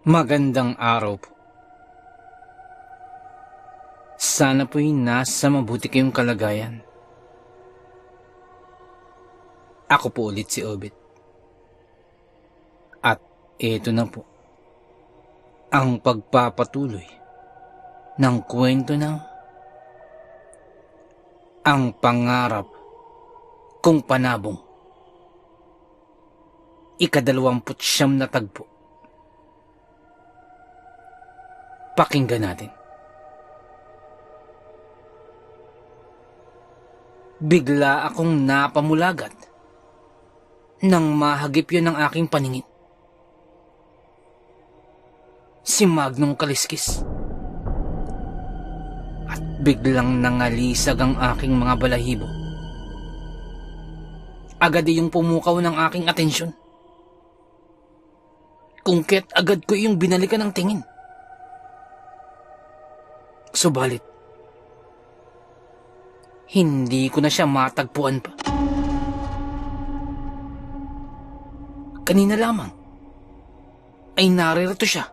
Magandang araw po. Sana po'y nasa mabuti kayong kalagayan. Ako po ulit si Obit. At eto na po, ang pagpapatuloy ng kwento ng Ang Pangarap Kong Panabong. 29 na tagpo. Pakinggan natin. Bigla akong napamulagat nang mahagip yun ng aking paningin. Si Magnong Kaliskis. At biglang nangalisag ang aking mga balahibo. Agad yung pumukaw ng aking atensyon. Kungket agad ko yung binalikan ng tingin. Subalit, hindi ko na siya matagpuan pa. Kanina lamang ay naririto siya,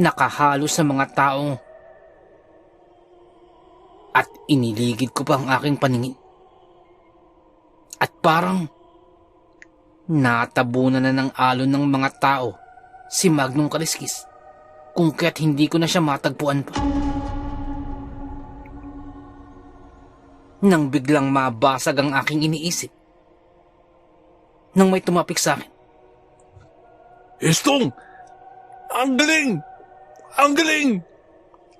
nakahalo sa mga tao, at iniligid ko pa ang aking paningin. At parang natabunan na ng alon ng mga tao si Magnong Kaliskis, kung kaya't hindi ko na siya matagpuan pa. Nang biglang mabasag ang aking iniisip, nang may tumapik sa akin. Estong! Ang galing! Ang galing!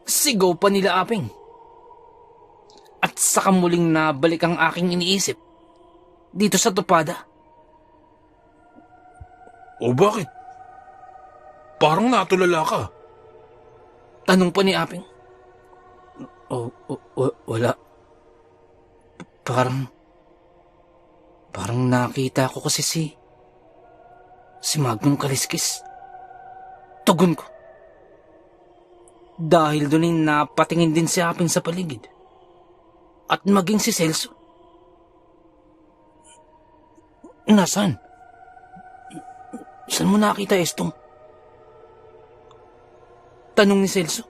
Sigaw pa nila Aping. At saka muling nabalik ang aking iniisip dito sa tupada. O bakit? Parang natulala ka. Tanong pa ni Aping. Wala. Parang nakita ko kasi si Magnong Kaliskis. Tugon ko. Dahil doon ay napatingin din si Aping sa paligid. At maging si Celso. Nasaan? Saan mo nakita, Estong? Tanong ni Celso.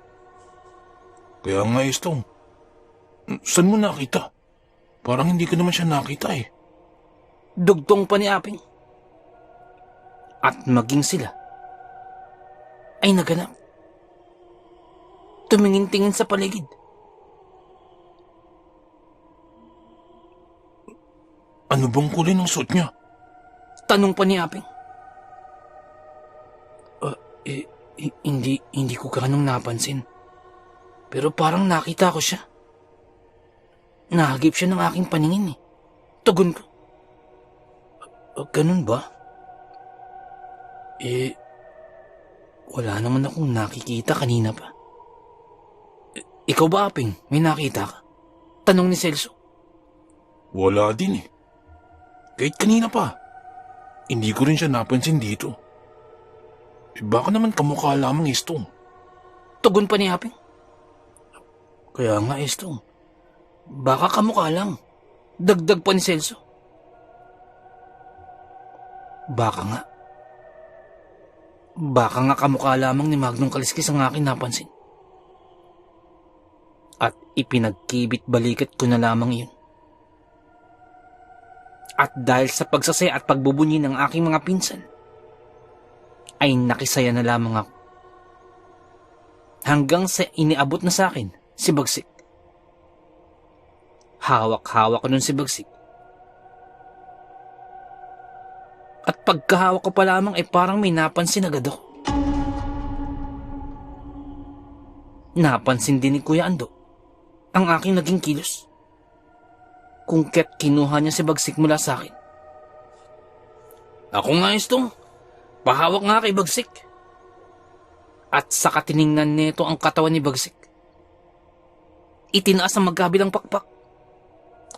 Kaya nga, Estong. Saan mo nakita? Parang hindi ko naman siya nakita eh. Dugtong pa ni Aping. At maging sila ay naganap. Tumingin-tingin sa paligid. Ano bang kulay ng suot niya? Tanong pa ni Aping. Hindi ko ganong napansin. Pero parang nakita ko siya. Nahagip siya ng aking paningin eh. Tugon ko. Ganun ba? Wala naman akong nakikita kanina pa. Ikaw ba, Aping? May nakita ka? Tanong ni Celso. Wala din eh. Kahit kanina pa. Hindi ko rin siya napansin dito. Baka naman kamukha lamang, Estong. Tugon pa ni Aping. Kaya nga, Estong. Baka kamukha lang. Dagdag pa ni Celso. Baka nga kamukha lamang ni Magnong Kaliskis ang aking napansin. At ipinagkibit balikat ko na lamang iyon. At dahil sa pagsasaya at pagbubunyi ng aking mga pinsan, ay nakisaya na lamang ako. Hanggang sa iniabot na sa akin si Bagsik. Hawak-hawak ko nun si Bagsik. At pagkahawak ko pa lamang ay parang may napansin agad ako. Napansin din ni Kuya Ando ang aking naging kilos. Kung kaya't kinuha niya si Bagsik mula sa akin. Ako nga, Estong. Pahawak nga kay Bagsik. At saka tiningnan nito ang katawan ni Bagsik. Itinaas ang magkabilang pakpak.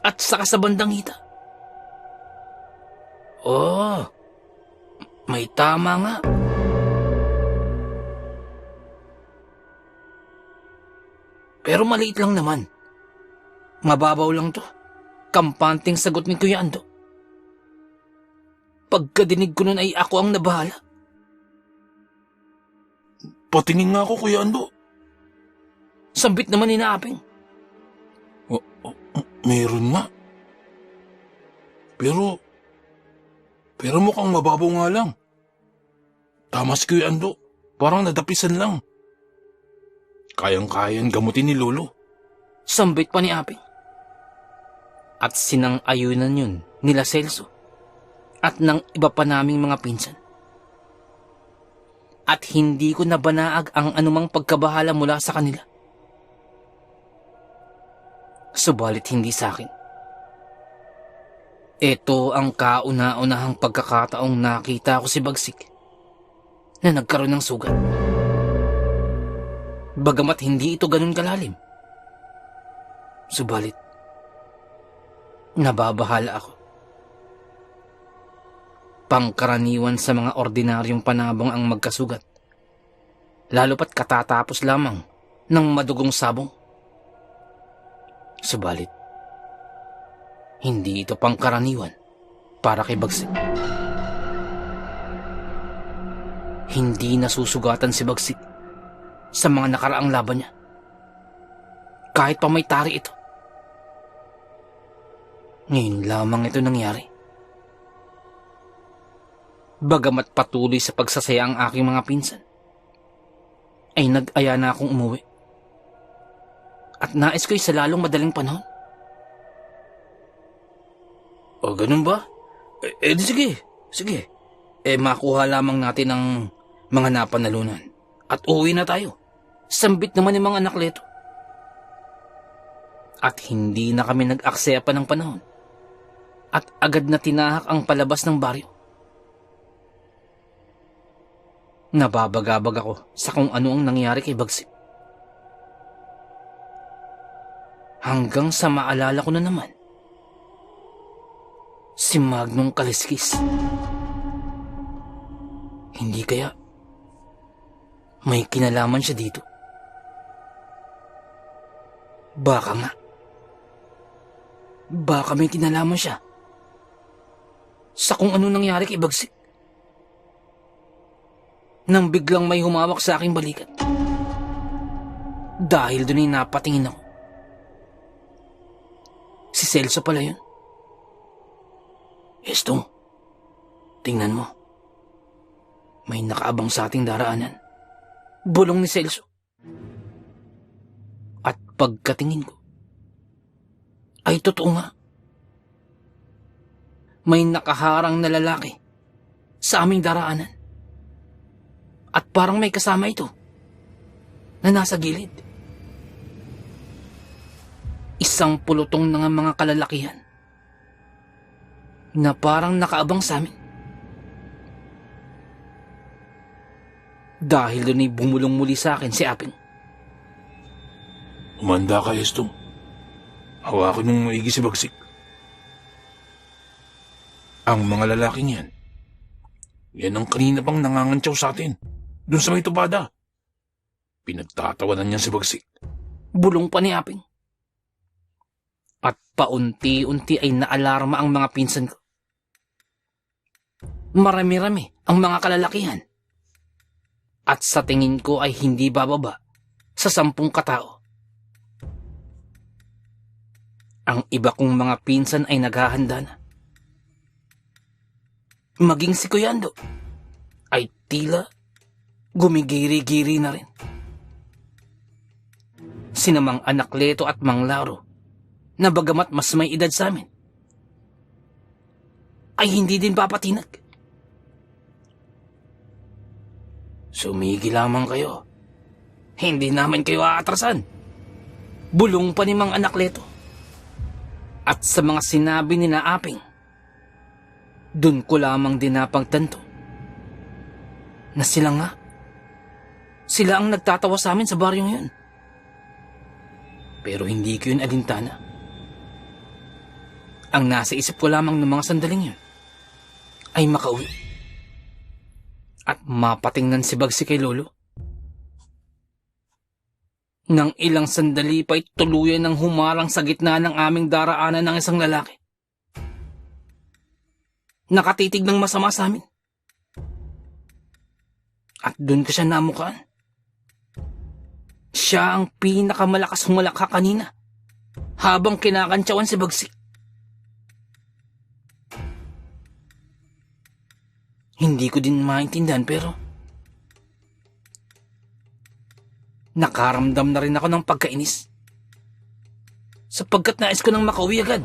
At saka sa bandang hita. Oh, may tama nga. Pero maliit lang naman. Mababaw lang to. Kampanting sagot ni Kuya Ando. Pagkadinig ko nun ay ako ang nabahala. Patingin nga ako, Kuya Ando. Sambit naman ni na Aping. Meron nga. Pero mukhang mababaw nga lang. Tama si Kuya Ando. Parang nadapisan lang. Kayang-kayang gamutin ni Lolo. Sambit pa ni Aping. At sinang-ayunan yun nila Celso at ng iba pa naming mga pinsan. At hindi ko nabanaag ang anumang pagkabahala mula sa kanila. Subalit hindi sa akin. Ito ang kauna-unahang pagkakataong nakita ko si Bagsik na nagkaroon ng sugat. Bagamat hindi ito ganun kalalim. Subalit, nababahala ako. Pangkaraniwan sa mga ordinaryong panabong ang magkasugat. Lalo pat katatapos lamang ng madugong sabong. Subalit, hindi ito pangkaraniwan para kay Bagsik. Hindi nasusugatan si Bagsik sa mga nakaraang laban niya. Kahit pa may tari ito. Ngayon lamang ito nangyari. Bagamat patuloy sa pagsasaya ang aking mga pinsan, ay nag-aya na akong umuwi. At nais ko'y sa lalong madaling panahon. O ganun ba? Di sige. Sige. Makuha lamang natin ang mga napanalunan. At uwi na tayo. Sambit naman yung mga anak leto. At hindi na kami nag-aksaya pa ng panahon. At agad na tinahak ang palabas ng baryo. Nababagabag ako sa kung ano ang nangyari kay Bagsik. Hanggang sa maalala ko na naman, si Magnong Kaliskis. Hindi kaya may kinalaman siya dito? Baka nga. Baka may kinalaman siya sa kung ano nangyari kay Bagsik. Nang biglang may humawak sa aking balikat. Dahil doon ay napatingin ako. Si Celso pala yun. Estong, tingnan mo. May nakaabang sa ating daraanan. Bulong ni Celso. At pagkatingin ko, ay totoo nga. May nakaharang na lalaki sa aming daraanan. At parang may kasama ito na nasa gilid. Isang pulutong ng mga kalalakihan na parang nakaabang sa amin. Dahil doon ay bumulong muli sa akin si Aping. Umanda ka, Estong. Hawakin mong maigi si Bagsik. Ang mga lalaking yan ang kanina pang nangangantsaw sa atin. Doon sa may tubada. Pinagtatawanan niya si Bagsik. Bulong pa ni Aping. At paunti-unti ay naalarma ang mga pinsan ko. Marami-rami ang mga kalalakihan. At sa tingin ko ay hindi bababa sa 10 katao. Ang iba kong mga pinsan ay naghahanda na. Maging si Kuya Ando ay tila gumigiri-giri na rin. Sinamang anak Leto at Mang Laro na bagamat mas may edad sa amin, ay hindi din papatinag. Sumigi lamang kayo. Hindi naman kayo aatrasan. Bulong pa ni Mang anak Leto. At sa mga sinabi ni na Aping, dun ko lamang din napagtanto na sila nga. Sila ang nagtatawa sa amin sa baryong yun. Pero hindi ko yun alintana. Ang nasa isip ko lamang ng mga sandaling yun ay makauwi at mapatingnan si Bagsik kay Lolo. Nang ilang sandali pa'y tuluyan ng humarang sa gitna ng aming daraanan ng isang lalaki. Nakatitig ng masama sa amin. At doon ko siya namukaan Siya ang pinakamalakas humalakha kanina habang kinakantsawan si Bagsik. Hindi ko din maintindihan pero nakaramdam na rin ako ng pagkainis sapagkat nais ko nang makauwi agad.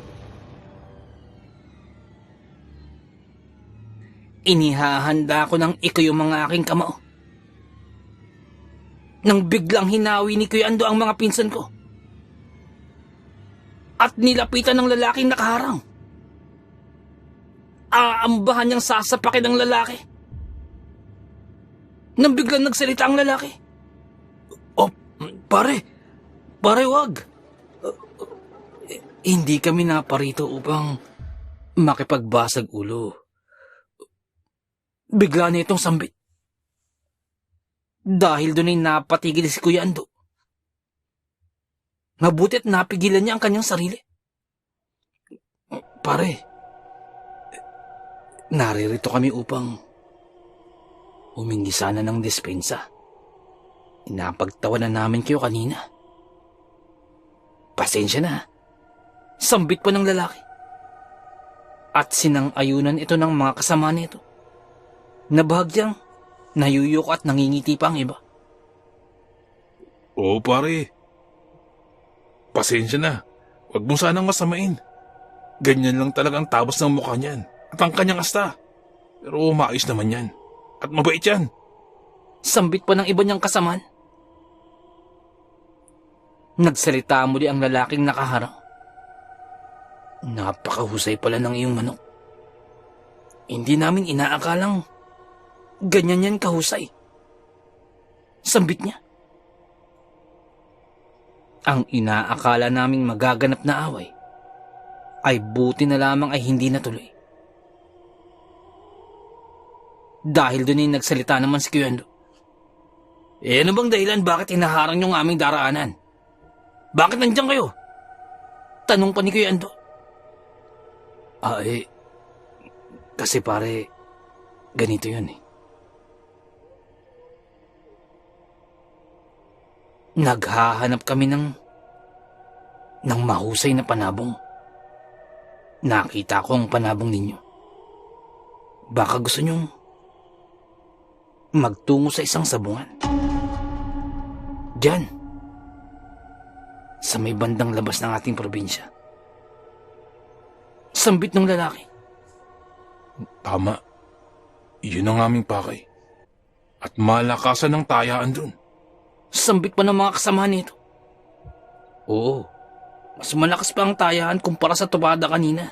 Inihahanda ko ng ikoy yung mga aking kamao. Nang biglang hinawi ni Kuya Ando ang mga pinsan ko at nilapitan ng lalaking nakaharang. Aambahan niyang sasapakin ng lalaki. Nang biglang nagsalita ang lalaki. Oh, pare wag. Hindi kami naparito upang makipagbasag ulo. Bigla na itong sambit. Dahil doon ay napatigil si Kuya Ando. Mabuti at napigilan niya ang kanyang sarili. Pare, naririto kami upang humingi sana ng dispensa. Inapagtawanan namin kayo kanina. Pasensya na. Sambit pa ng lalaki. At sinang-ayunan ito ng mga kasama nito. Na bahagyang nayuyuko at nangingiti pa ang iba. Oo pare. Pasensya na. Huwag mo sanang masamain. Ganyan lang talaga ang tabas ng mukha niyan. At ang kanyang asta. Pero maayos naman yan. At mabait yan. Sambit pa ng iba niyang kasamaan. Nagsalita muli ang lalaking nakaharang. Napakahusay pala ng iyong manok. Hindi namin inaakalang ganyan yan kahusay. Sambit niya. Ang inaakala naming magaganap na away ay buti na lamang ay hindi natuloy. Dahil doon ay nagsalita naman si Kuya Ando. Ano bang dahilan bakit hinaharang niyo ang aming daraanan? Bakit nandiyan kayo? Tanong pa ni Kuya Ando. Kasi pare, ganito yun eh. Naghahanap kami ng mahusay na panabong. Nakita ko ang panabong ninyo. Baka gusto nyong magtungo sa isang sabungan. Diyan, sa may bandang labas ng ating probinsya. Sambit ng lalaki. Tama. Yun ang aming pakay. At malakasan ng tayaan dun. Sambit pa ng mga kasama nito. Oo, mas malakas pa ang tayaan kumpara sa tubada kanina.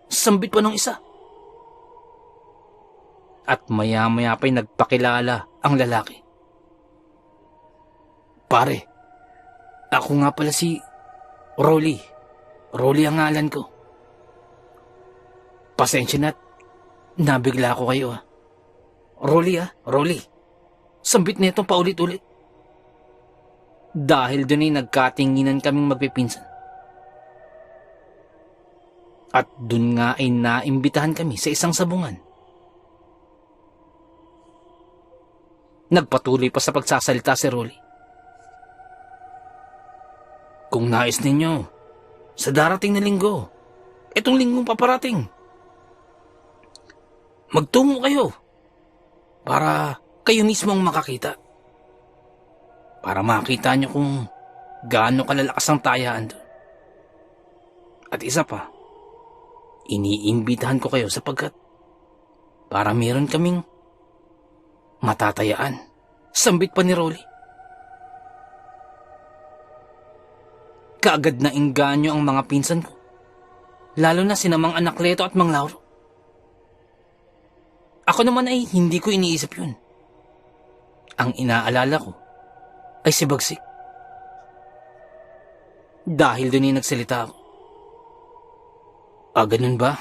Sambit pa ng isa. At maya-maya pa'y nagpakilala ang lalaki. Pare, ako nga pala si Rolly. Rolly ang ngalan ko. Pasensya na't nabigla ako kayo Rolly. Sambit na itong paulit-ulit. Dahil doon ay nagkatinginan kaming magpipinsan. At doon nga ay naimbitahan kami sa isang sabungan. Nagpatuloy pa sa pagsasalita si Rolly. Kung nais ninyo, sa darating na linggo, itong linggong paparating, magtungo kayo para kayo mismo ang makakita. Para makita nyo kung gaano kalalakas ang tayaan doon. At isa pa, iniimbitahan ko kayo sapagkat para meron kaming matatayaan. Sambit pa ni Rolly. Kaagad na engganyo ang mga pinsan ko. Lalo na sina Mang Anakleto at Mang Lauro. Ako naman ay hindi ko iniisip yun. Ang inaalala ko ay si Bagsik. Dahil doon ay nagsalita ako. Ganun ba?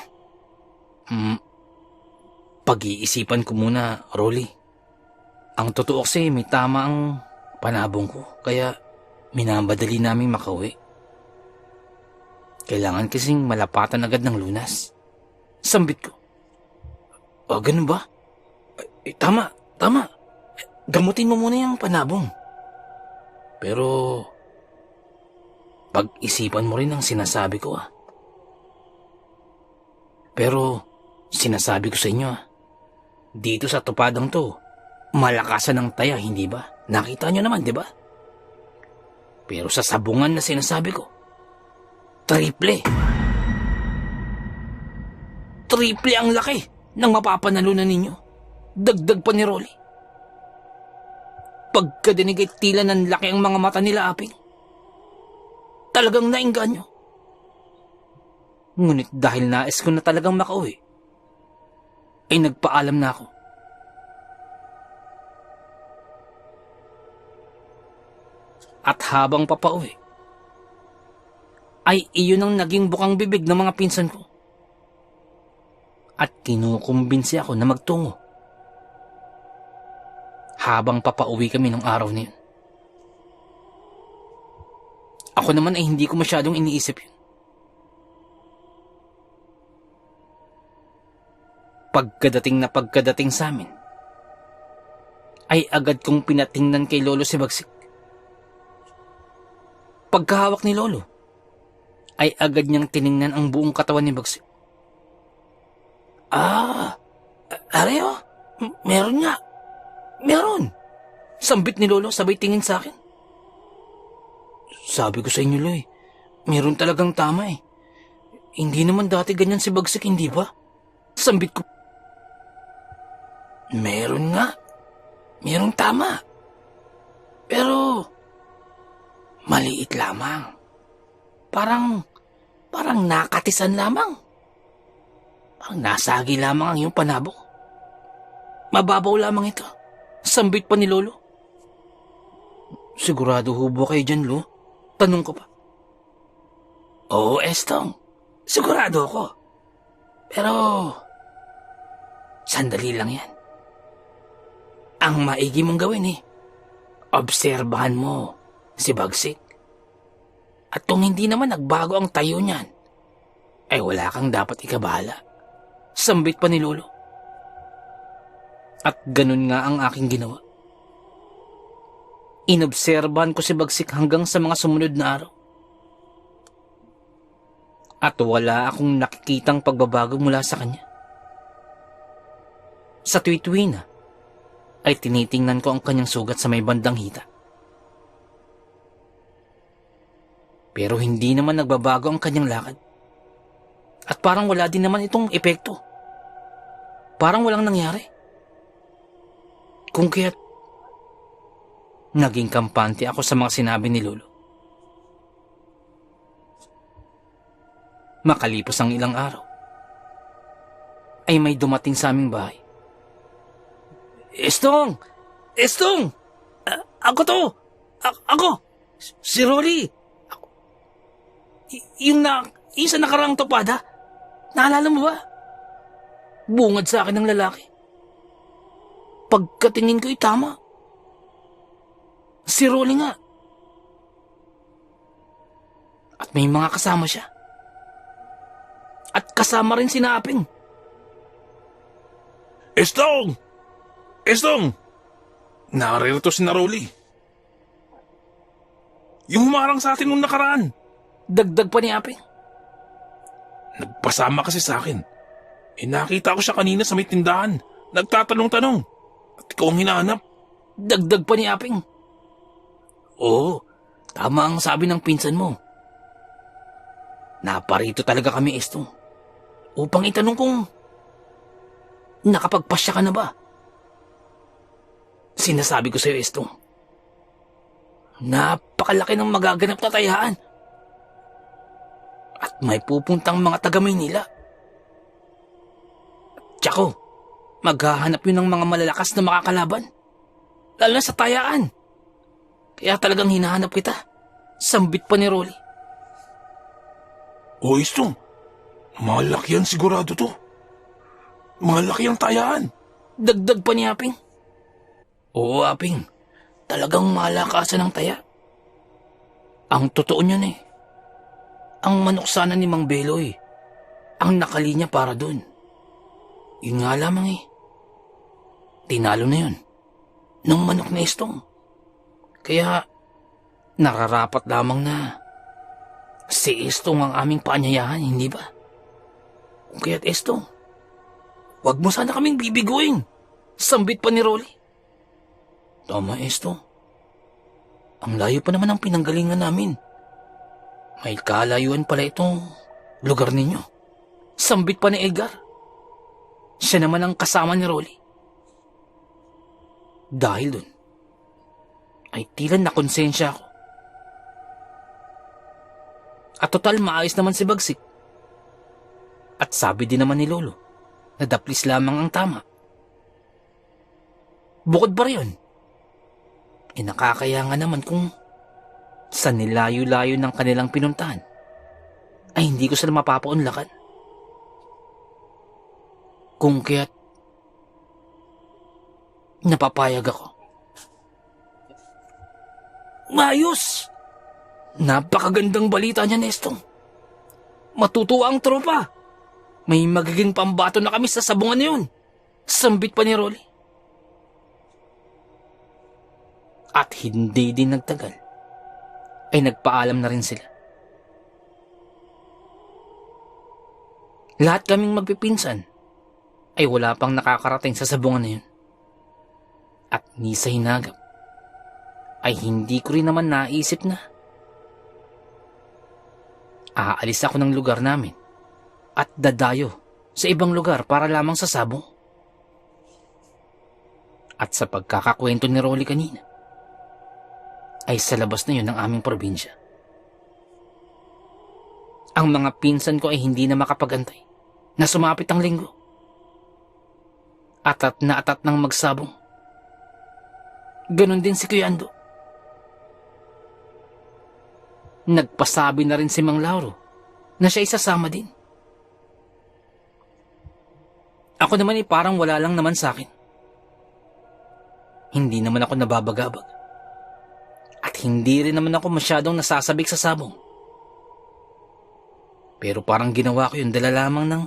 Pag-iisipan ko muna, Rolly. Ang totoo kasi may tama ang panabong ko, kaya minabadali namin makauwi. Kailangan kasing malapatan agad ng lunas. Sambit ko. Ganun ba? Tama. Gamutin mo muna yung panabong. Pero, pag-isipan mo rin ang sinasabi ko Pero, sinasabi ko sa inyo dito sa tupadang to, malakasan ng taya, hindi ba? Nakita nyo naman, di ba? Pero sa sabungan na sinasabi ko, triple. Triple ang laki ng mapapanalunan ninyo. Dagdag pa ni Rolly. Pagkadinig ay tila ng laki ang mga mata nila, Aping. Talagang nainganyo. Ngunit dahil nais ko na talagang makauwi, ay nagpaalam na ako. At habang papauwi, ay iyon ang naging bukang bibig ng mga pinsan ko. At kinukumbinsi ako na magtungo. Habang papauwi kami ng araw na yun. Ako naman ay hindi ko masyadong iniisip yun. Pagkadating sa amin, ay agad kong pinatingnan kay Lolo si Bagsik. Pagkahawak ni Lolo, ay agad niyang tiningnan ang buong katawan ni Bagsik. Areo, meron nga. Meron. Sambit ni Lolo sabay tingin sa akin. Sabi ko sa inyo, Loy, meron talagang tama eh. Hindi naman dati ganyan si Bagsik, hindi ba? Sambit ko. Meron nga. Merong tama. Pero, maliit lamang. Parang nakatisan lamang. Parang nasagi lamang ang iyong panabong. Mababaw lamang ito. Sambit pa ni Lolo. Sigurado ho ba kayo dyan, Lo? Tanong ko pa. Oo, Estong. Sigurado ako. Pero, sandali lang yan. Ang maigi mong gawin obserbahan mo si Bagsik. At kung hindi naman nagbago ang tayo niyan, ay wala kang dapat ikabahala. Sambit pa ni Lolo. At ganun nga ang aking ginawa. Inobserbahan ko si Bagsik hanggang sa mga sumunod na araw. At wala akong nakikitang pagbabago mula sa kanya. Sa tuwi-tuwi na, ay tinitingnan ko ang kanyang sugat sa may bandang hita. Pero hindi naman nagbabago ang kanyang lakad. At parang wala din naman itong epekto. Parang walang nangyari. Kung kaya't naging kampante ako sa mga sinabi ni Lolo. Makalipas ang ilang araw, ay may dumating sa aming bahay. Estong! Estong! Ako to! Ako! Si Rolly! Ako. Yung sa nakaraang topada, naalala mo ba? Bungad sa akin ng lalaki. Pagkatingin ko'y tama. Si Rolly nga. At may mga kasama siya. At kasama rin si Aping. Estong! Estong! Naririto si Rolly. Yung humarang sa atin nung nakaraan. Dagdag pa ni Aping. Nagpasama kasi sa akin. Nakita ko siya kanina sa may tindahan. Nagtatanong-tanong. At ikaw ang hinahanap. Dagdag pa ni Aping. Oo, tama ang sabi ng pinsan mo. Naparito talaga kami, Estong, upang itanong kung nakapagpasya ka na ba. Sinasabi ko sa iyo, Estong, napakalaki ng magaganap na tayaan. At may pupuntang mga taga-Maynila. Tsako, maghahanap yun ng mga malalakas na makakalaban. Lalo na sa tayaan. Kaya talagang hinahanap kita. Sambit pa ni Rolly. O Estong, malaki yan sigurado to. Malaki ang tayaan. Dagdag pa ni Aping. Oo, Aping. Talagang malakasan ang taya. Ang totoo niyan ang manok sana ni Mang Beloy ang nakalinya para dun. Yun nga lamang tinalo na yun ng manok na Estong. Kaya Nararapat lamang na si Estong ang aming paanyayahan, hindi ba? Kung kaya't Estong, wag mo sana kaming bibiguin. Sambit pa ni Rolly. Tama, Estong. Ang layo pa naman ang pinanggalingan namin. May kalayuan pala itong lugar ninyo. Sambit pa ni Edgar. Siya naman ang kasama ni Rolly. Dahil dun, ay tila nakonsensya ako. At total maayos naman si Bagsik. At sabi din naman ni Lolo na daplis lamang ang tama. Bukod pa riyon, nakakaya nga naman kung sa nilayo-layo ng kanilang pinuntahan ay hindi ko sila mapapaunlakan. Kung kaya't napapayag ako. Maayos! Napakagandang balita niya, Nestong. Matutuwa ang tropa. May magiging pambato na kami sa sabungan na yun. Sambit pa ni Rolly. At hindi din nagtagal, ay nagpaalam na rin sila. Lahat kaming magpipinsan ay wala pang nakakarating sa sabungan na yun. At ni sa hinagap, ay hindi ko rin naman naisip na aalis ako ng lugar namin at dadayo sa ibang lugar para lamang sa sabong. At sa pagkakakwento ni Rolly kanina, ay sa labas na yun ng aming probinsya. Ang mga pinsan ko ay hindi na makapagantay na sumapit ang linggo. Atat na atat ng magsabong. Ganon din si Kuya Ando. Nagpasabi na rin si Mang Lauro na siya isasama din. Ako naman ay parang wala lang naman sa akin. Hindi naman ako nababagabag. At hindi rin naman ako masyadong nasasabik sa sabong. Pero parang ginawa ko yung dala lamang ng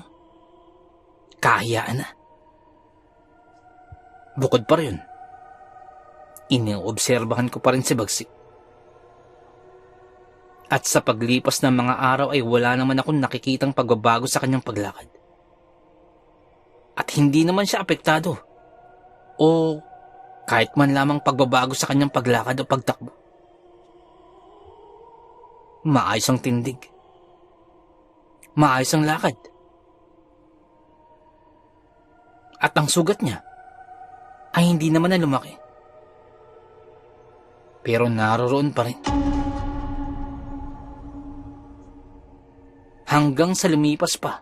kahiyaan na. Bukod pa rin, iniobserbahan ko pa rin si Bagsik. At sa paglipas ng mga araw ay wala naman akong nakikitang pagbabago sa kanyang paglakad. At hindi naman siya apektado o kahit man lamang pagbabago sa kanyang paglakad o pagtakbo. Maayos ang tindig. Maayos ang lakad. At ang sugat niya ay hindi naman na lumaki. Pero naroroon pa rin. Hanggang sa lumipas pa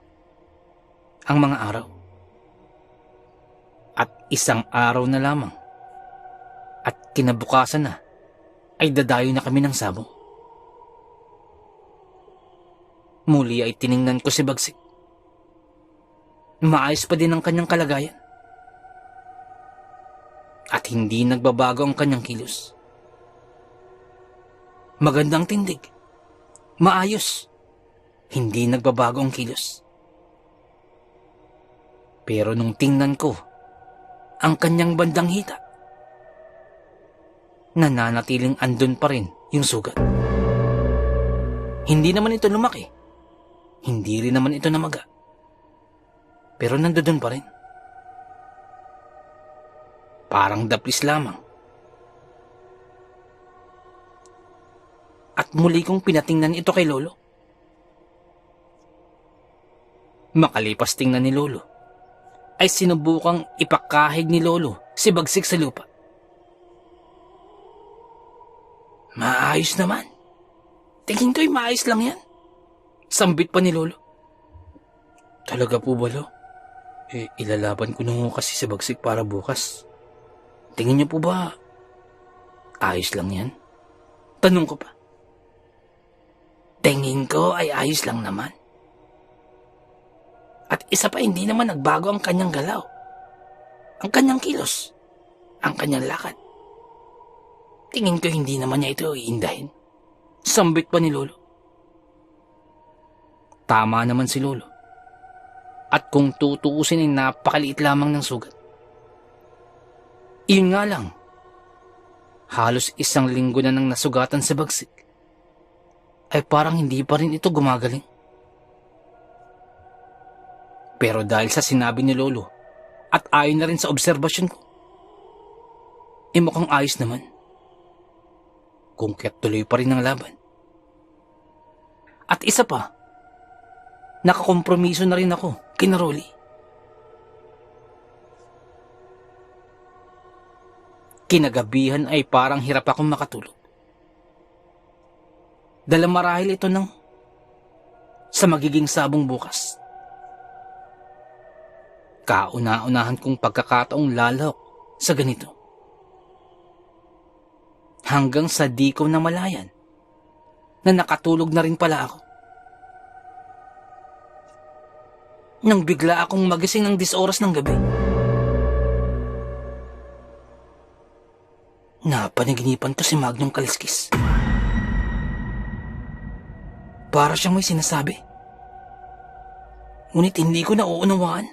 ang mga araw. At isang araw na lamang at kinabukasan na ay dadayo na kami ng sabong. Muli ay tiningnan ko si Bagsik. Maayos pa din ang kanyang kalagayan. At hindi nagbabago ang kanyang kilos. Magandang tindig. Maayos. Hindi nagbabago ang kilos. Pero nung tingnan ko ang kanyang bandang hita, nananatiling andun pa rin yung sugat. Hindi naman ito lumaki. Hindi rin naman ito namaga. Pero nandoon pa rin. Parang daplis lamang. At muli kong pinatingnan ito kay Lolo. Makalipas tingnan ni Lolo, ay sinubukang ipakahig ni Lolo si Bagsik sa lupa. Maayos naman. Tingin ko'y maayos lang yan. Sambit pa ni Lolo. Talaga po ba, Lo? Ilalaban ko na ho kasi si Bagsik para bukas. Tingin niyo po ba ayos lang yan? Tanong ko pa. Tingin ko ay ayos lang naman. At isa pa, hindi naman nagbago ang kanyang galaw. Ang kanyang kilos. Ang kanyang lakad. Tingin ko hindi naman niya ito iindahin. Sambit pa ni Lolo. Tama naman si Lolo. At kung tutuusin ay napakaliit lamang ng sugat. Iyon nga lang. halos 1 linggo na nang nasugatan sa bagsik, ay parang hindi pa rin ito gumagaling. Pero dahil sa sinabi ni Lolo at ayon na rin sa obserbasyon ko, mukhang ayos naman. Kung kaya't tuloy pa rin ang laban. At isa pa, nakakompromiso na rin ako kina Rolly. Kinagabihan ay parang hirap akong makatulog. Dala marahil ito sa magiging sabong bukas. Kauna-unahan kong pagkakataong lalahok sa ganito. Hanggang sa di ko namalayan na nakatulog na rin pala ako. Nang bigla akong magising ng 10 oras ng gabi. Napanaginipan ko si Magnong Kaliskis. Para siyang may sinasabi. Ngunit hindi ko nauunawaan.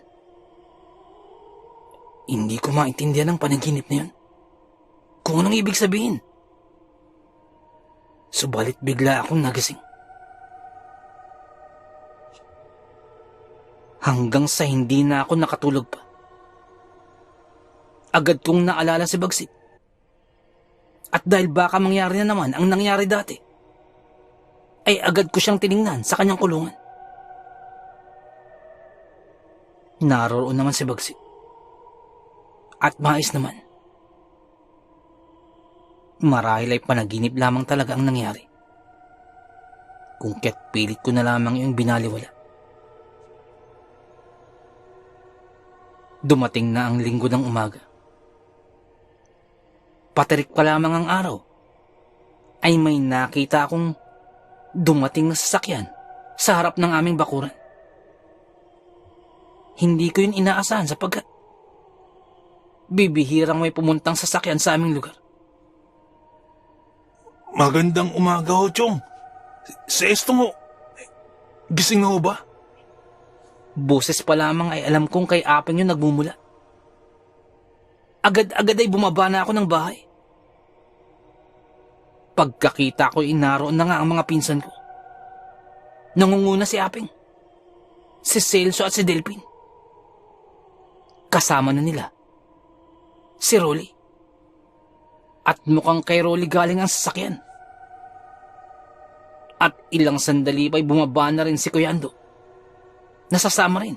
Hindi ko maintindihan ang panaginip na yun. Kung anong ibig sabihin. Subalit bigla akong nagising. Hanggang sa hindi na ako nakatulog pa. Agad kong naalala si Bagsit. At dahil baka mangyari na naman ang nangyari dati, ay agad ko siyang tiningnan sa kanyang kulungan. Naroon naman si Bagsit. At maayos naman. Marahil ay panaginip lamang talaga ang nangyari. Kung kaya't pilit ko na lamang yung binaliwala. Dumating na ang linggo ng umaga. Patirik pa lamang ang araw, ay may nakita akong dumating na sasakyan sa harap ng aming bakuran. Hindi ko yun inaasahan sapagkat bibihirang may pumuntang sasakyan sa aming lugar. Magandang umaga ho, Chong. Si Estong ho, gising na ho ba? Boses pa lamang ay alam kong kay Apeng yun nagmumula. Agad-agad ay bumaba na ako ng bahay. Pagkakita ko naroon na nga ang mga pinsan ko. Nangunguna si Apeng, si Celso at si Delpin. Kasama na nila si Rolly. At mukhang kay Rolly galing ang sasakyan. At ilang sandali pa'y bumaba na rin si Kuya Ando. Nasasama rin.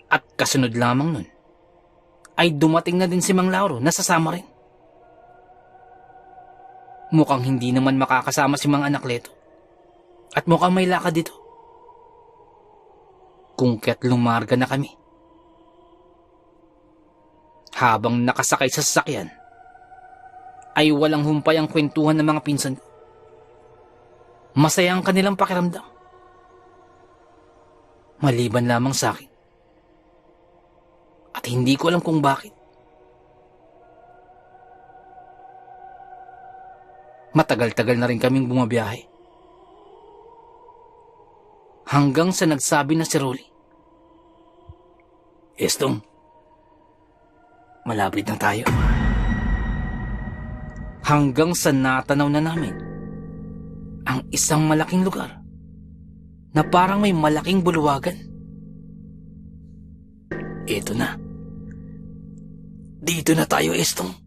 At kasunod lamang nun, ay dumating na din si Mang Lauro, nasasama rin. Mukhang hindi naman makakasama si Mang Anakleto. At mukhang may lakad dito. Kung kaya't lumarga na kami. Habang nakasakay sa sasakyan, ay walang humpay ang kwentuhan ng mga pinsan ko. Masaya ang kanilang pakiramdam. Maliban lamang sa akin. At hindi ko alam kung bakit. Matagal-tagal na rin kaming bumabiyahe. Hanggang sa nagsabi na si Rolly, Estong, malapit na tayo. Hanggang sa natanaw na namin ang isang malaking lugar na parang may malaking buluwagan. Ito na. Dito na tayo, Estong.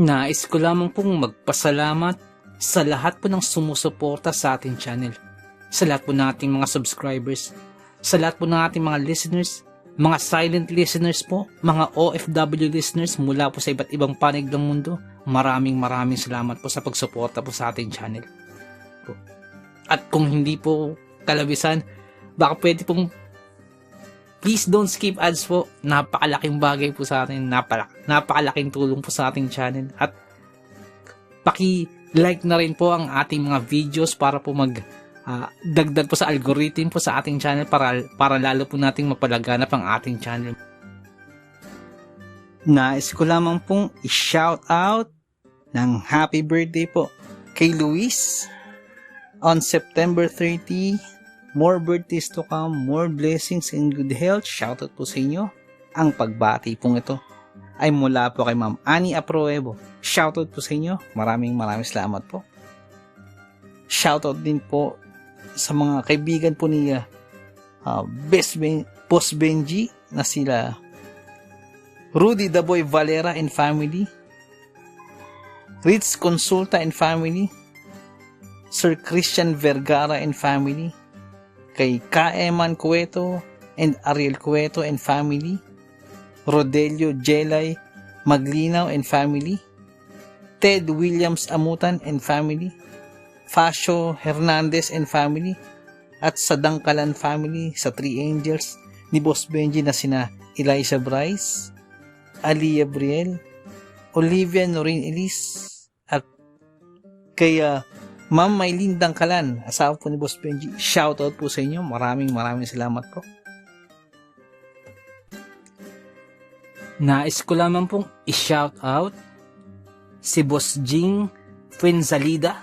Nais ko lamang pong magpasalamat sa lahat po ng sumusuporta sa ating channel, sa lahat po ng ating mga subscribers, sa lahat po ng ating mga listeners, mga silent listeners po, mga OFW listeners mula po sa iba't ibang panig ng mundo. Maraming salamat po sa pagsuporta po sa ating channel. At kung hindi po kalabisan, baka pwede pong please don't skip ads po. Napakalaking bagay po sa atin, napakalaking tulong po sa ating channel. At paki-like na rin po ang ating mga videos para po dagdag po sa algorithm po sa ating channel para lalo po nating mapalaganap ang ating channel. Nais ko lamang pong i-shout out ng happy birthday po kay Luis on September 30. More birthdays to come, more blessings and good health. Shout out po sa inyo. Ang pagbati pong ito ay mula po kay Ma'am Annie Apruebo. Shout out po sa inyo. Maraming salamat po. Shout out din po sa mga kaibigan po ni Boss Benji na sila Rudy the Boy Valera and family, Ritz Consulta and family, Sir Christian Vergara and family, kay Kaeman Cueto and Ariel Cueto and family, Rodelio Jelay Maglinaw and family, Ted Williams Amutan and family, Fascio Hernandez and family, at sa Dangkalan family, sa Three Angels ni Boss Benji na sina Eliza Bryce, Aliyah Briel, Olivia Noreen Elise, at kay Ma'am Maylin Dangkalan, asawa po ni Boss Benji. Shoutout po sa inyo. Maraming salamat po. Nais ko lamang pong i-shoutout si Boss Jing Fuenzalida,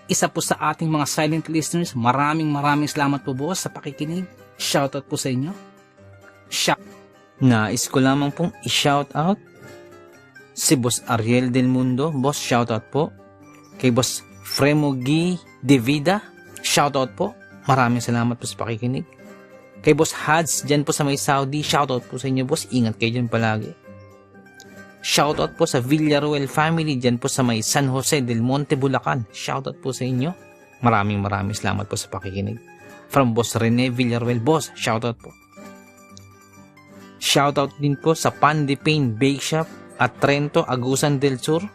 isa po sa ating mga silent listeners. Maraming salamat po, boss, sa pakikinig. Shoutout po sa inyo. Nais ko lamang pong i-shoutout si Boss Ariel Del Mundo. Boss, shoutout po. Kay Boss Fremogi De Vida, shoutout po. Maraming salamat po sa pakikinig. Kay Boss Hads dyan po sa may Saudi, shoutout po sa inyo, boss. Ingat kayo dyan palagi. Shoutout po sa Villaruel family dyan po sa may San Jose del Monte, Bulacan. Shoutout po sa inyo. Maraming salamat po sa pakikinig. From Boss Rene Villaruel, boss, shoutout po. Shoutout din po sa Pan de Pain Bake Shop at Trento, Agusan del Sur.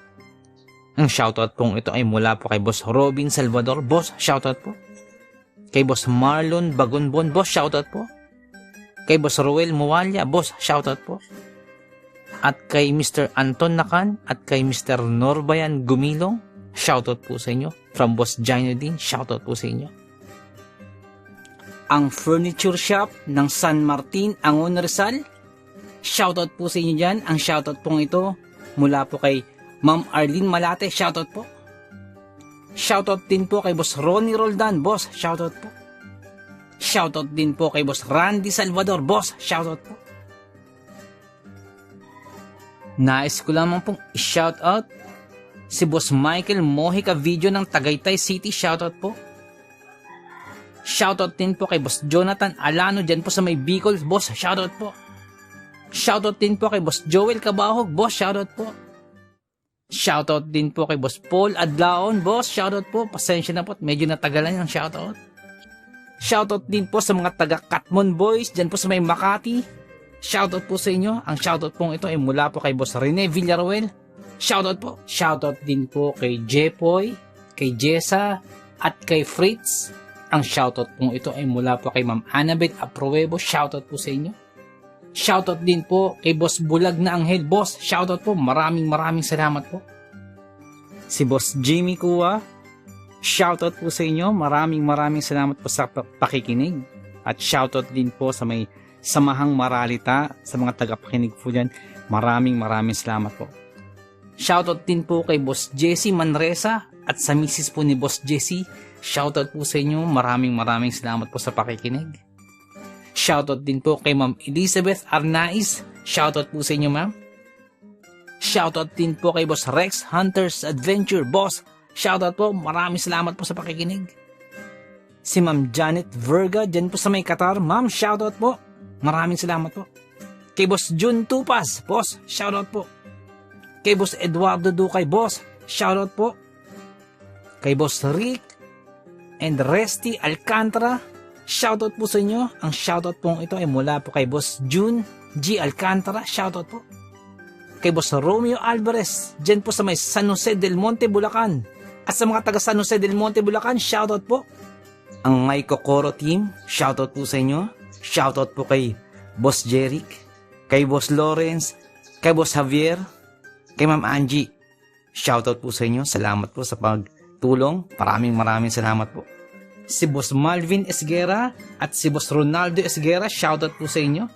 Ang shoutout pong ito ay mula po kay Boss Robin Salvador, boss, shoutout po. Kay Boss Marlon Bagonbon, boss, shoutout po. Kay Boss Roel Muwalya, boss, shoutout po. At kay Mr. Anton Nakan at kay Mr. Norbayan Gumilong, shoutout po sa inyo. From Boss Gino din, shoutout po sa inyo. Ang furniture shop ng San Martin, Angon, Rizal, shoutout po sa inyo dyan. Ang shoutout pong ito mula po kay Ma'am Arlene Malate, shoutout po. Shoutout din po kay Boss Ronnie Roldan, boss, shoutout po. Shoutout din po kay Boss Randy Salvador, boss, shoutout po. Nais ko lamang pong i-shoutout si Boss Michael Mojica Video ng Tagaytay City, shoutout po. Shoutout din po kay Boss Jonathan Alano dyan po sa may Bicol, boss, shoutout po. Shoutout din po kay Boss Joel Cabahog, boss, shoutout po. Shoutout din po kay Boss Paul Adlaon, boss, shoutout po. Pasensya na po, medyo natagalan yung shoutout. Shoutout din po sa mga taga Katmon Boys dyan po sa may Makati. Shoutout po sa inyo. Ang shoutout pong ito ay mula po kay Boss Rene Villaruel. Shoutout po. Shoutout din po kay Jepoy, kay Jessa, at kay Fritz. Ang shoutout pong ito ay mula po kay Ma'am Annabel Apruebo. Shoutout po sa inyo. Shoutout din po kay Boss Bulag na Anghel, boss. Shoutout po. Maraming salamat po. Si Boss Jimmy Kua, shoutout po sa inyo. Maraming salamat po sa pakikinig. At shoutout din po sa may Samahang Maralita, sa mga tagapakinig po dyan. Maraming salamat po. Shoutout din po kay Boss Jesse Manresa at sa misis po ni Boss Jesse. Shoutout po sa inyo. Maraming salamat po sa pakikinig. Shoutout din po kay Ma'am Elizabeth Arnaiz. Shoutout po sa inyo, ma'am. Shoutout din po kay Boss Rex Hunters Adventure, boss. Shoutout po. Maraming salamat po sa pakikinig. Si Ma'am Janet Verga dyan po sa may Qatar, ma'am. Shoutout po. Maraming salamat po. Kay Boss Jun Tupas, boss. Shoutout po. Kay Boss Eduardo Ducay, boss. Shoutout po. Kay Boss Rick and Resty Alcantara, shoutout po sa inyo. Ang shoutout pong ito ay mula po kay Boss June G. Alcantara. Shoutout po. Kay Boss Romeo Alvarez dyan po sa may San Jose del Monte, Bulacan. At sa mga taga San Jose del Monte, Bulacan, shoutout po. Ang My Kokoro team, shoutout po sa inyo. Shoutout po kay Boss Jeric, kay Boss Lawrence, Kay Boss Javier, kay Ma'am Angie, shoutout po sa inyo. Salamat po sa pagtulong. Maraming salamat po. Si Boss Malvin Esguera at si Boss Ronaldo Esguera, shoutout po sa inyo.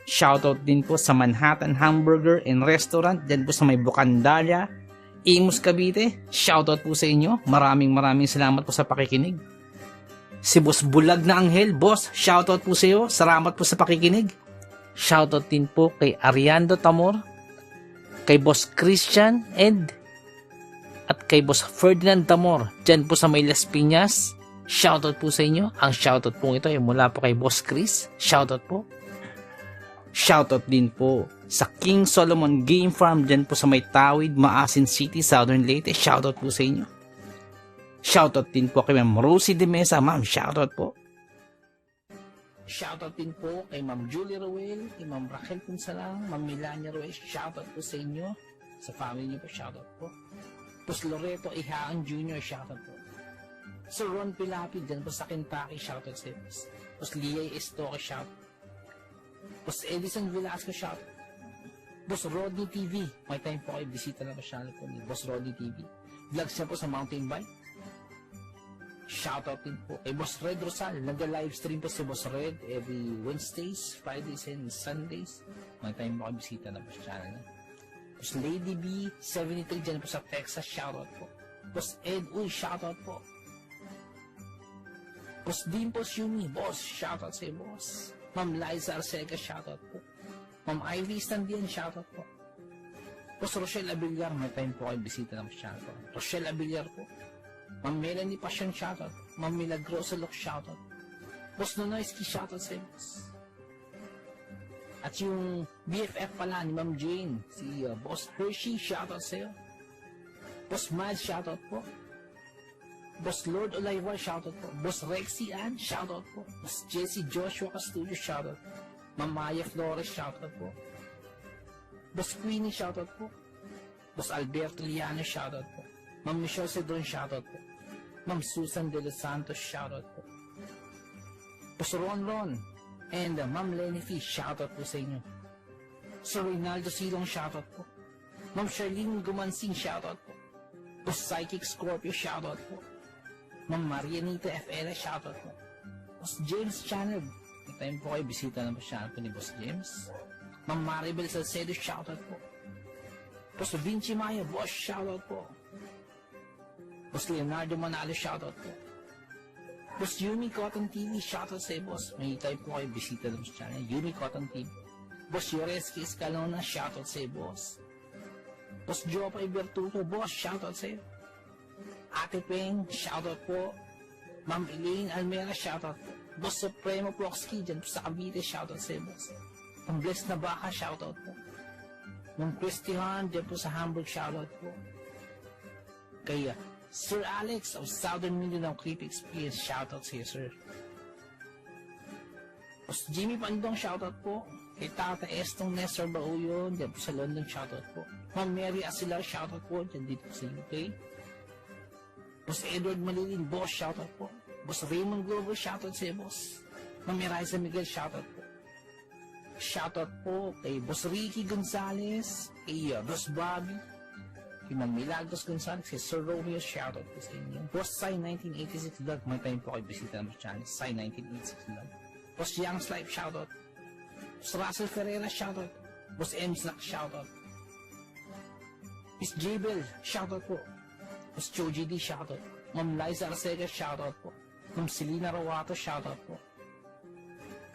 Shoutout din po sa Manhattan Hamburger and Restaurant, dyan po sa may Bucandalia, Imus, Cavite. Shoutout po sa inyo. Maraming salamat po sa pakikinig. Si Boss Bulag na Anghel, boss, shoutout po sa iyo. Salamat po sa pakikinig. Shoutout din po kay Ariando Tamor, kay Boss Christian Ed, at kay Boss Ferdinand Tamor, dyan po sa may Las Piñas. Shoutout po sa inyo. Ang shoutout po ito ay mula po kay Boss Chris. Shoutout po. Shoutout din po sa King Solomon Game Farm, dyan po sa may Tawid, Maasin City, Southern Leyte. Shoutout po sa inyo. Shoutout din po kay Ma'am Rosie de Mesa. Ma'am, shoutout po. Shoutout din po kay Ma'am Julie Roel, kay Ma'am Raquel Punsalang, Ma'am Melania Roel. Shoutout po sa inyo. Sa family niyo po, shoutout po. Tapos Loreto Ihaan Jr., shoutout po. Sir Ron Pilapid, dyan po sa Kentucky, shoutout sa inyo. Tapos Liay Estoque, shoutout. Tapos Edison Velasco, shoutout. Boss Rodney TV, may time po kayo, bisita na po channel po ni Boss Rodney TV. Vlogs niya po sa mountain bike. Shoutout din po kay Boss Red Rosal. Nag-livestream po si Boss Red every Wednesdays, Fridays, and Sundays. May time po kayo, bisita na po sa channel niya. Boss Lady B, 73 dyan po sa Texas, shoutout po. Boss Ed Uy, shoutout po. Boss Dimples Yumi, boss, shoutout sa iyo, boss. Ma'am Liza Arcega, shoutout po. Ma'am Ivy Standian, shoutout po. Boss Rochelle Abiliar, may time po kayo, bisita na po sa channel po. Rochelle Abiliar po. Ma'am Melanie Passion, shoutout. Ma'am Milagrosa Lok, shoutout. Boss Nonoyski, shoutout sa iyo, boss. At yung BFF pala ni Ma'am Jane, si Boss Hershey, shoutout sa iyo. Boss Mad, shoutout po. Boss Lord Olivar, shoutout po. Boss Rexy Ann, shoutout po. Boss Jesse Joshua Castillo, shoutout po. Ma'am Maya Flores, shoutout po. Boss Queenie, shoutout po. Boss Alberto Liano, shoutout po. Ma'am Michelle Cedron, shoutout po. Ma'am Susan De Los Santos, shoutout po. Boss Ron, and Ma'am Lenny Fish, shoutout po sa inyo. Sir Reynaldo Silong, shoutout po. Ma'am Charlene Gumansing, shoutout po. Boss Psychic Scorpio, shoutout po. Ma'am Marianita FL, shoutout po. Boss James Channel, may time po kayo, bisita na po channel po ni Boss James. Ma'am Maribel Salcedo, shoutout po. Boss Vinci Maya, boss, shoutout po. Boss Leonardo Manalo, shoutout po. Boss Yumi Cotton TV, shoutout sa iyo, boss. May time po kayo, bisita na po sa channel. Yumi Cotton TV. Boss Yoreski Escalona, shoutout sa iyo, boss. Boss Jopay Bertuto, boss, shoutout sa iyo. Ate Peng, shoutout po. Ma'am Elaine Almera, shoutout po. Boss Supremo Proxky, dyan po sa Cavite, shoutout sa iyo, boss. Ang Bless na Baka, shoutout po. Ma'am Christy Han, dyan po sa Hamburg, shoutout po. Kaya, Sir Alex of Southern Mindanao Creepy Experience, shoutout sa iyo, sir. Boss Jimmy Pandong, shoutout po. Kay Tata Estong Nestor Bauyon, dyan po sa London, shoutout po. Ma'am Mary Asilar, shoutout po, dyan dito sa UK. Boss Edward Malilin, boss, shoutout po. Boss Raymond Glover, shoutout sa iyo, boss. Ma'am Eliza Miguel, shoutout po. Shoutout po kay Boss Ricky Gonzalez, kay Boss Bobby, kay Ma'am Milagros Gonzalez, kay Sir Romeo, shoutout po sa inyo. Boss Sai 1986 Vlog, may time po kayo bisita ng channel, Sai 1986 Vlog. Boss Young's Life, shoutout. Boss Russell Ferreira, shoutout. Boss M. Slack, shoutout. Miss Jabel, shoutout po. Boss Choji D, shoutout. Ma'am Liza Arcega, shoutout po. Ma'am Selena Rawato, shoutout po.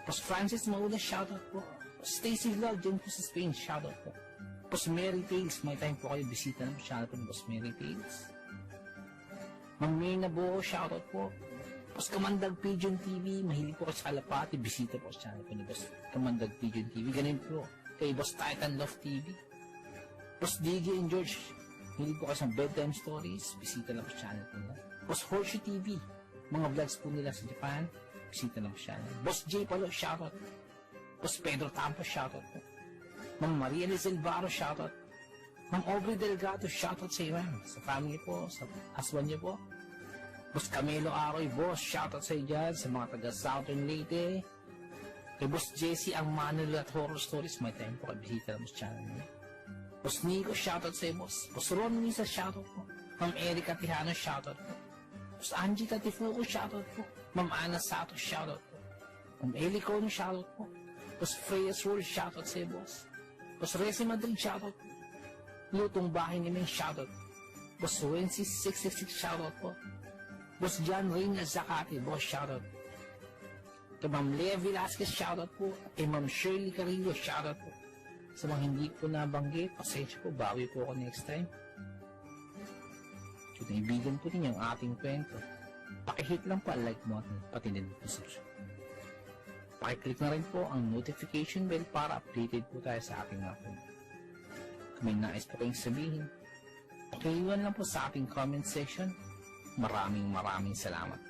Boss Francis Maula, shoutout po. Boss Stacy Vlog, dyan po sa Spain, shoutout po. Boss Mary Tales, may time po kayo bisita ng channel po ng Boss Mary Tales. Ma'am Mirna Buo, shoutout po. Boss Kamandag Pigeon TV, mahilig po kayo sa kalapati, bisita po sa channel po ni Boss Kamandag Pigeon TV. Ganun po kay Boss Titan Love TV. Boss Diggy and George, mahilig po kayo sa bedtime stories, bisita lang po sa channel po nila. Boss Horsey TV, mga vlogs po nila sa Japan, bisita lang po sa channel. Boss J Palo, shoutout. Boss Pedro Tampo, shoutout po. Ma'am Maria Lizel Barro, shoutout. Ma'am Aubrey Delgado, shoutout sa iyo, sa family po, sa husband niyo po. Boss Camilo Aroy, boss, shoutout sa iyo dyan, sa mga taga Southern Leyte. Kay Boss Jesse, ang Manila at Horror Stories, may time po kay bisita mo sa channel niya. Boss Nico, shoutout sa'yo, boss. Boss Ron Misa, shoutout po. Ma'am Erika Tijano, shoutout po. Boss Angie Tatifuco, shoutout po. Ma'am Ana Sato, shoutout po. Ma'am Eli Cono, shoutout po. Boss Freya Sword, shoutout sa'yo, boss. Boss Resi Madrid, shoutout po. Lutong Bahay ni Ming, shoutout po. Boss Wency 666, shoutout po. Boss John Reyna Zakati, boss, shoutout po. Kay Ma'am Lea Velasquez, shoutout po. Kay Ma'am Shirley Carillo, shoutout po. Sa mga hindi po nabanggit, pasensya po, bawi po ako next time. Kung naibigan po ninyo ang ating kwento, pakihit lang po ang like mo at pati din po subscribe. Pakiclick na rin po ang notification bell para updated po tayo sa ating mga kwento. Kung may nais po kayong sabihin, pakiiwan lang po sa ating comment section. Maraming salamat.